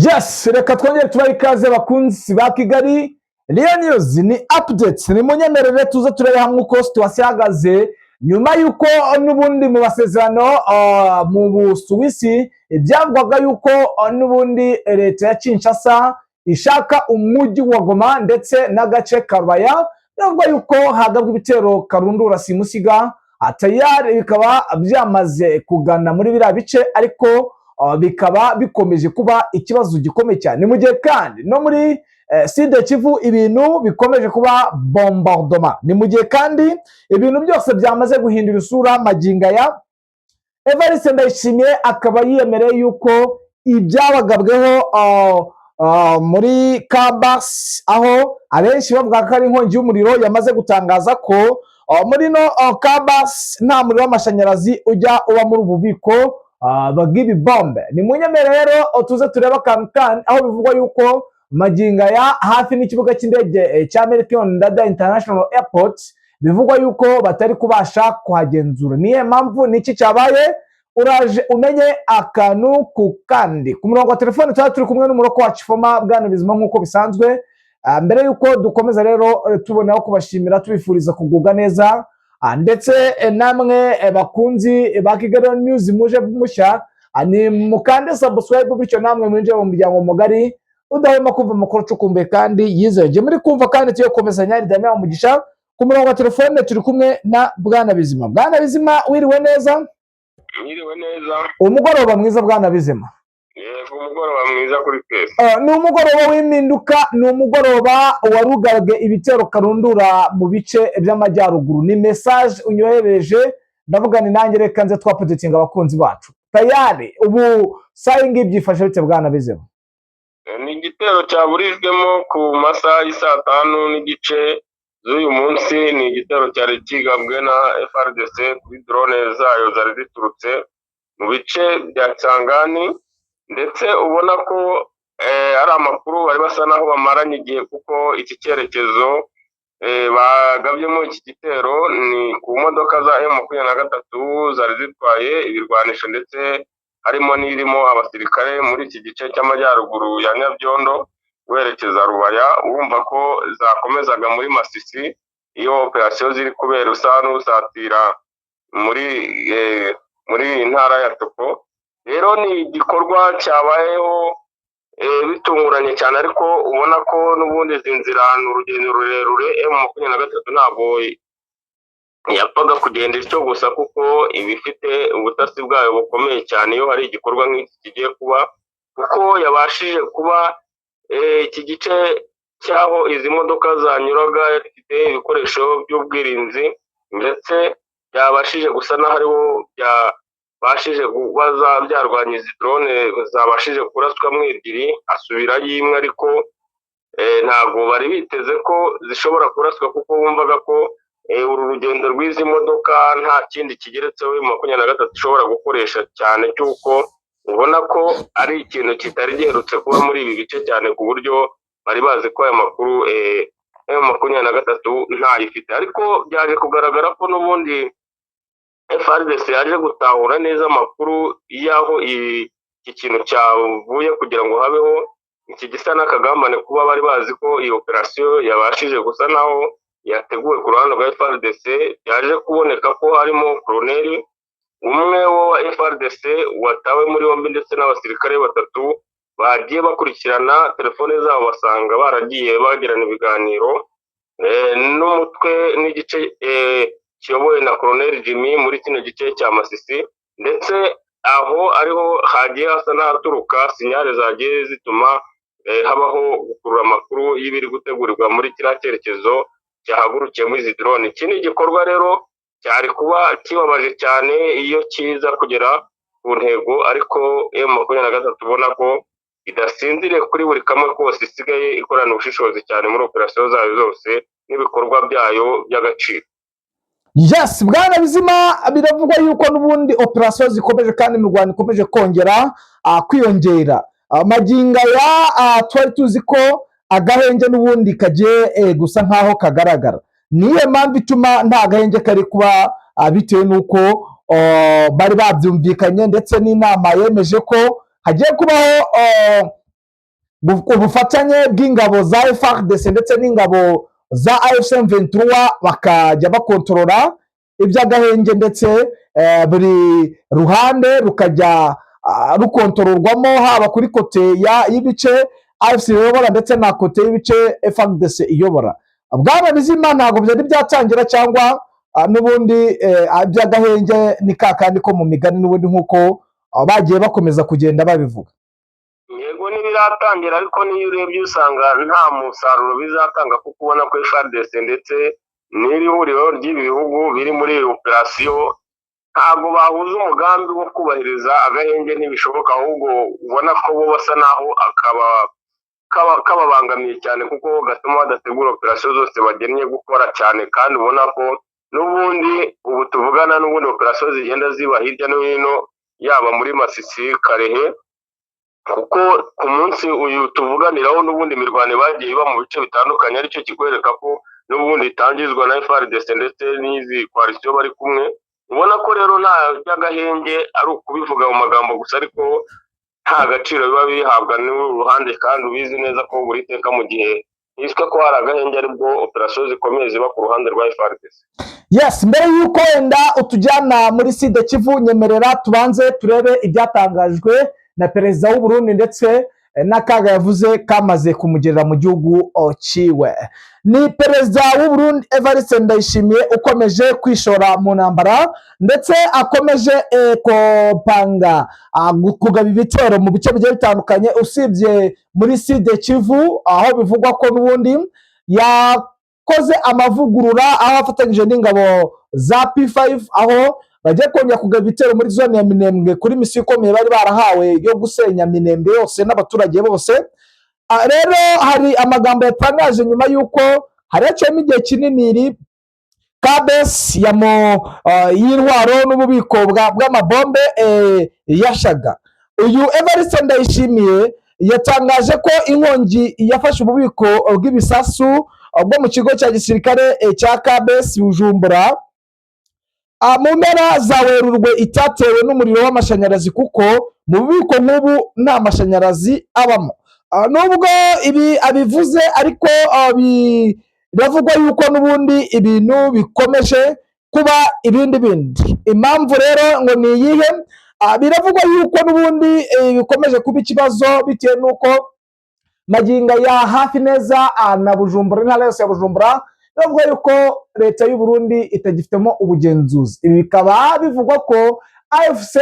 Yes, reka twongere tubahe ikaze bakunzi ba Kigali Real News. Ni updates, ni munyemerere tuze turebe hamwe uko situation ihagaze nyuma yuko n'ubundi mu basezerano mu Busuwisi byavugwaga yuko n'ubundi leta ya Kinshasa ishaka umujyi wa Goma ndetse n'agace Kabaya, biravuga yuko hagabwa ibitero karundura simusiga tayari bikaba byamaze kugana muri biriya bice, ariko bikaba bikomeje kuba ikibazo gikomeye cyane. Ni mu gihe kandi no muri Sud Kivu ibintu bikomeje kuba bombardement. Ni mu gihe kandi ibintu byose byamaze guhindura isura maginga ya Evariste Ndayishimiye akaba yiyemereye yuko ibyabagabweho muri Kabas, aho abenshi bavuga ko ari inkongi y'umuriro, yamaze gutangaza ko muri no Kabas nta muriro w'amashanyarazi ujya uba muri ububiko bw'ibi bombe. Ni munyemerere rero tuze tureba akantu aho bivugwa yuko maginga ya hafi n'ikibuga cy'indege cya Melchior Ndadaye International Airport bivugwa yuko batari kubasha kuhagenzura. Niye mpamvu niki cyabaye? Uraje umenye akantu ku kandi. Ku murongo wa telefone turi kumwe n'umuroko wa Chifoma Bwana Bizima nk'uko bisanzwe. Mbere yuko dukomeza rero tubonaho kubashimira, tubifuriza kugubwa neza, ndetse namwe bakunzi ba Kigali News muje mushya ni mukande subscribe, bityo namwe mwinjire mu muryango mugari udahema kumva amakuru cukumbuye kandi yizewe. Muri kumva kandi tuyo komezanya Damien Mugisha. Ku murongo wa telefone turi kumwe na Bwana Bizima. Bwana Bizima, wiriwe neza? Mwiriwe neza. Umugoroba mwiza Bwana Bizima. Yego, umugoroba mwiza kuri twese. Ni umugoroba w'impinduka, ni umugoroba warugarage ibitero karundura mu bice by'amajyaruguru. Ni message unyohereje, ndavuga ni nanjye reka nze twapodetinga abakunzi bacu. Tayari ubu sayingi byifashe bite Bwana Bizima? Ni igitero cyaburijwemo ku masaha y'saa 5 n'igice z'uyu munsi. Ni igitero cyari kigabwe na FARDC kuri drone zayo zari ziturutse mu bice bya Tsangani, ndetse ubona ko ari amakuru bari basa naho bamaranye igihe, kuko iki cyerekezo bagabyemo iki gitero ni ku modoka za M23 zari zitwaye ibirwanisho, ndetse harimo n'irimo abasirikare muri iki gice cy'amajyaruguru ya Nyabyondo werekeza Rubaya. Urumva ko zakomezaga muri Masisi, iyo operasiyo ziri kubera usa n'usatira muri ntara ya Topo. Rero ni igikorwa cyabayeho bitunguranye cyane, ariko ubona ko n'ubundi izi nzira ni urugendo rurerure. M23 ntabwo yapfaga kugenda icyo gusa, kuko ibifite ubutasi bwayo bukomeye cyane iyo hari igikorwa nk'iki kigiye kuba, kuko yabashije kuba iki gice cyaho izi modoka zanyuraga gifite ibikoresho by'ubwirinzi, ndetse byabashije gusa n'aho ariho byabashije kuba byarwanya izi drone zabashije kuraswamo ebyiri, asubirayo imwe, ariko ntabwo bari biteze ko zishobora kuraswa, kuko bumvaga ko uru rugendo rw'izi modoka nta kindi kigeretseho M23 ishobora gukoresha, cyane cyuko ubona ko ari ikintu kitari giherutse kuba muri ibi bice cyane, ku buryo bari bazi ko aya makuru M23 ntayifite. Ariko byaje kugaragara ko n'ubundi FARDC yaje gutahura neza amakuru y'aho iki kintu cyavuye, kugira ngo habeho iki gisa n'akagambane, kuba bari bazi ko iyi operasiyo yabashije gusa naho yateguwe ku ruhande rwa FARDC. Yaje kuboneka ko harimo koloneli umwe wa FARDC watawe muri yombi, ndetse n'abasirikare batatu bagiye bakurikirana telefone zabo, basanga baragiye bagirana ibiganiro n'umutwe n'igice kiyobowe na Colonel Jimmy muri kino gice cya Masisi, ndetse aho ariho hagiye hasa n'ahaturuka sinyale zagiye zituma habaho gukurura amakuru y'ibiri gutegurirwa muri kiriya cyerekezo cyahagurukiye muri izi drone. Iki ni igikorwa rero cyari kuba kibabaje cyane iyo kiza kugera ku ntego, ariko M23 ubona ko idasinziriye kuri buri kamwe kose, isigaye ikorana ubushishozi cyane muri operasiyo zayo zose n'ibikorwa byayo by'agaciro. Yes, Bwana Bizima, biravugwa yuko n'ubundi operasiyo zikomeje kandi mu Rwanda ikomeje kongera kwiyongera. Maginga ya twari tuzi ko agahenge n'ubundi kagiye gusa nkaho kagaragara. Niyo mpamvu ituma nta gahenge kari kuba bitewe n'uko bari babyumvikanye, ndetse n'inama yemeje ko hagiye kubaho ubufatanye bw'ingabo za FARDC ndetse n'ingabo za AFC M23 bakajya bakontorora iby'agahenge ndetse buri ruhande rukajya rukontororwamo haba kuri kote y'ibice AFC iyobora ndetse na kote y'ibice FARDC iyobora. Bwana Bizima ntabwo byari byatangira cyangwa n'ubundi by'agahenge ni kakandi ko mu migani n'ubundi nk'uko bagiye bakomeza kugenda babivuga? Yego ntibiratangira, ariko niyo urebye usanga nta musaruro bizatanga, kuko ubona ko FARDC ndetse n'iri huriro ry'ibi bihugu biri muri iyi operasiyo ntabwo bahuza umugambi wo kubahiriza agahenge, ntibishoboka, ahubwo ubona ko bo basa naho kababangamiye cyane, kuko gatuma badategura operasiyo zose bagennye gukora cyane, kandi ubona ko n'ubundi ubu tuvugana n'ubundi operasiyo zigenda ziba hirya no hino, yaba muri Masisi, Karehe, kuko ku munsi uyu tuvuganiraho n'ubundi imirwano bagiye iba mu bice bitandukanye, aricyo kikwereka ko n'ubundi itangizwa na FARDC ndetse n'izi koalisiyo bari kumwe. Ubona ko rero nta by'agahenge ari ukubivuga mu magambo gusa, ariko nta gaciro biba bihabwa n'uruhande, kandi ubizi neza ko buri teka mu gihe hiswe ko hari agahenge aribwo operasiyo zikomeye ziba ku ruhande rwa FARDC. Yes, mbere y'uko wenda utujyana muri Sud Kivu, nyemerera tubanze turebe ibyatangajwe na perezida w'u Burundi ndetse n'akaga yavuze kamaze kumugerera mu gihugu ciwe. Ni perezida w'u Burundi Evariste Ndayishimiye ukomeje kwishora mu ntambara ndetse akomeje kopanga kugaba ibitero mu bice bigiye bitandukanye, usibye muri Sud Kivu aho bivugwa ko n'ubundi yakoze amavugurura aho afatanyije n'ingabo za P5, aho bagiye kongera kugaba ibitero muri zone ya Minembwe kuri misiyo ikomeye bari barahawe yo gusenya Minembwe yose n'abaturage bose. Rero hari amagambo yatangaje nyuma y'uko haraciyemo igihe kinini iri KBS y'intwaro n'ububiko bw'amabombe yashaga. Uyu Evariste Ndayishimiye yatangaje ko inkongi yafashe ububiko bw'ibisasu bwo mu kigo cya gisirikare cya KBS Bujumbura mu mpera za Werurwe itatewe n'umuriro w'amashanyarazi, kuko mu bubiko nk'ubu nta mashanyarazi abamo. Nubwo ibi abivuze, ariko biravugwa yuko n'ubundi ibintu bikomeje kuba ibindi. Impamvu rero ngo ni iyihe? Biravugwa yuko n'ubundi bikomeje kuba ikibazo bitewe n'uko magingo ya hafi neza na Bujumbura, intara yose ya Bujumbura, bavuga yuko leta y'u Burundi itagifitemo ubugenzuzi. Ibi bikaba bivugwa ko AFC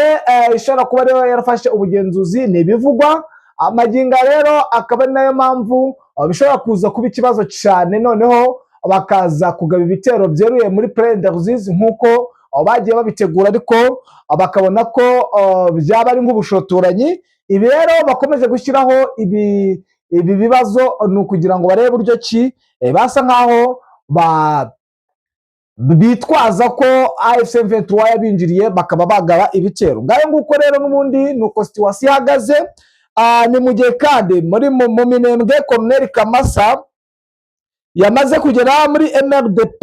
ishobora kuba rero yarafashe ubugenzuzi, ni ibivugwa amagingo rero, akaba ari nayo mpamvu bishobora kuza kuba ikibazo cyane, noneho bakaza kugaba ibitero byeruye muri Plaine de Ruzizi nk'uko bagiye babitegura, ariko bakabona ko byaba ari nk'ubushotoranyi. Ibi rero bakomeje gushyiraho ibi bibazo ni ukugira ngo barebe uburyo ki basa nk'aho bitwaza ko AFC M23 yabinjiriye bakaba bagaba ibitero. Ngayo nguko rero n'ubundi nuko situation ihagaze. Ni mu gihe kandi muri mu Minembwe Colonel Kamasa yamaze kugera muri MRDP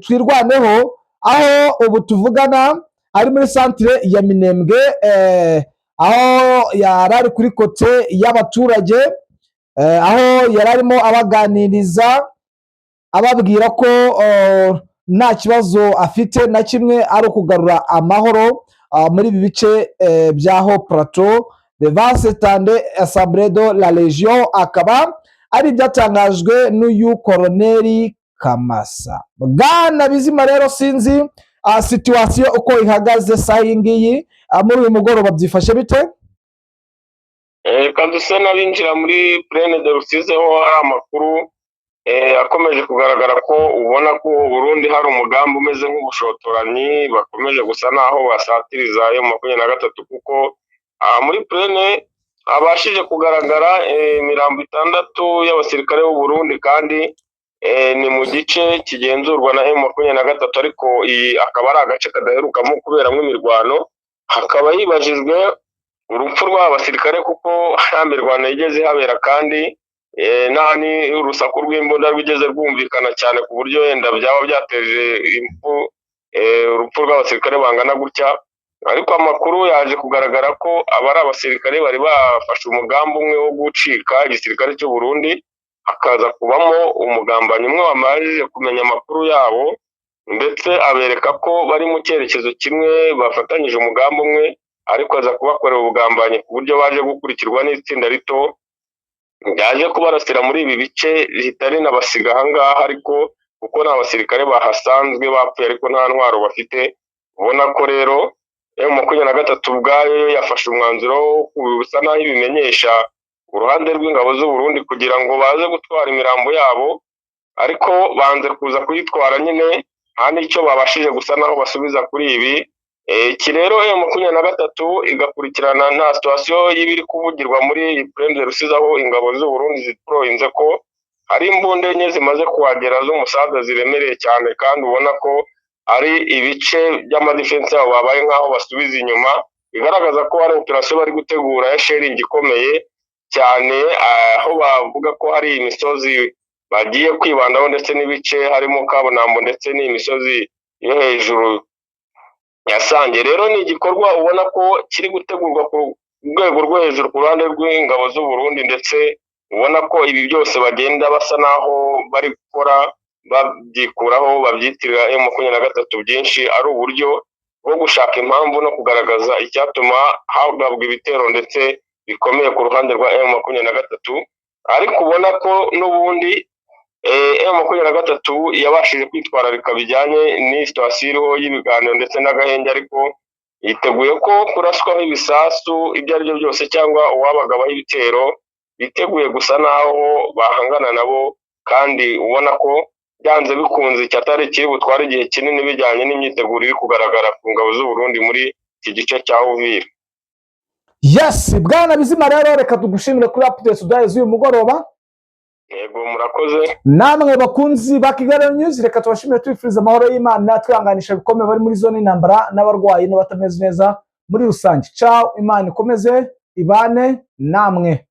twirwaneho, aho ubu tuvugana ari muri centre ya Minembwe, aho yarari kuri kote y'abaturage, aho yararimo abaganiriza ababwira ko nta kibazo afite na kimwe, ari ukugarura amahoro muri ibi bice bya Haut Plateau de Vasetande Assemblée de la Légion. Akaba ari ibyatangajwe n'uyu Colonel Kamasa. Bwana Bizima rero sinzi situation uko ihagaze saa iyi ngiyi muri uyu mugoroba byifashe bite? Kaduse n'abinjira muri Plaine de Rusizi ho hari amakuru akomeje kugaragara ko ubona ko Burundi hari umugambi umeze nk'ubushotoranyi, bakomeje gusa naho basatiriza M23, kuko muri Plaine abashije kugaragara imirambo 6 y'abasirikare b'u Burundi, kandi ni mu gice kigenzurwa na M23, ariko iyi akaba ari agace kadaherukamo kuberamo imirwano. Hakaba hibajijwe urupfu rw'abasirikare kuko nta mirwano yigeze habera, kandi nani urusaku rw'imbunda rwigeze rwumvikana cyane ku buryo wenda byaba byateje impfu urupfu rw'abasirikare bangana gutya. ariko amakuru yaje kugaragara ko abari abasirikare bari bafashe umugambi umwe wo gucika igisirikare cy'u Burundi, hakaza kubamo umugambanyi umwe wamaze kumenya amakuru yabo ndetse abereka ko bari mu cyerekezo kimwe, bafatanyije umugambi umwe, ariko aza kubakorera ubugambanyi ku buryo baje gukurikirwa n'itsinda rito ryaje kubarasira muri ibi bice rihita rinabasiga ahangaha, ariko kuko nta basirikare bahasanzwe bapfuye ariko nta ntwaro bafite. Ubona ko rero M23 ubwayo yafashe umwanzuro wo bisa naho ibimenyesha uruhande rw'ingabo z'u Burundi kugira ngo baze gutwara imirambo yabo, ariko banze kuza kuyitwara nyine nta n'icyo babashije gusa naho basubiza kuri ibi. Iki rero M23 igakurikirana nta situation y'ibiri kuvugirwa muri Plaine Rusizi, aho ingabo z'u Burundi zitorohinze ko hari imbunda enye zimaze kuhagera z'umusaza ziremereye cyane, kandi ubona ko ari ibice by'amadefense yabo babaye nk'aho basubiza inyuma, bigaragaza ko hari operasiyo bari gutegura ya sharing ikomeye cyane, aho bavuga ko hari imisozi bagiye kwibandaho ndetse n'ibice harimo Kabonambo ndetse n'imisozi yo hejuru ya Sange. Rero ni igikorwa ubona ko kiri gutegurwa ku rwego rwo hejuru ku ruhande rw'ingabo z'u Burundi, ndetse ubona ko ibi byose bagenda basa naho bari gukora babyikuraho babyitirira M23 byinshi ari uburyo bwo gushaka impamvu no kugaragaza icyatuma hagabwa ibitero ndetse bikomeye ku ruhande rwa M23, ariko ubona ko n'ubundi M23 yabashije kwitwararika bijyanye n'isituasiyo iriho y'ibiganiro ndetse n'agahenge, ariko yiteguye ko kuraswaho ibisasu ibyo ari byo byose cyangwa uwabagabaho ibitero, biteguye gusa naho bahangana nabo, kandi ubona ko byanze bikunze icyatari kiri butwara igihe kinini bijyanye n'imyiteguro iri kugaragara ku ngabo z'u Burundi muri iki gice cya Uvira. Yes, Bwana Bizima, rero reka tugushimire kuri updates udaye z'uyu mugoroba. Yego, murakoze. Namwe bakunzi ba Kigali News, reka tubashimire twifuriza amahoro y'Imana, twihanganisha bikomeye bari muri zone y'intambara n'abarwayi n'abatameze neza muri rusange. Ciao, Imana ikomeze ibane namwe.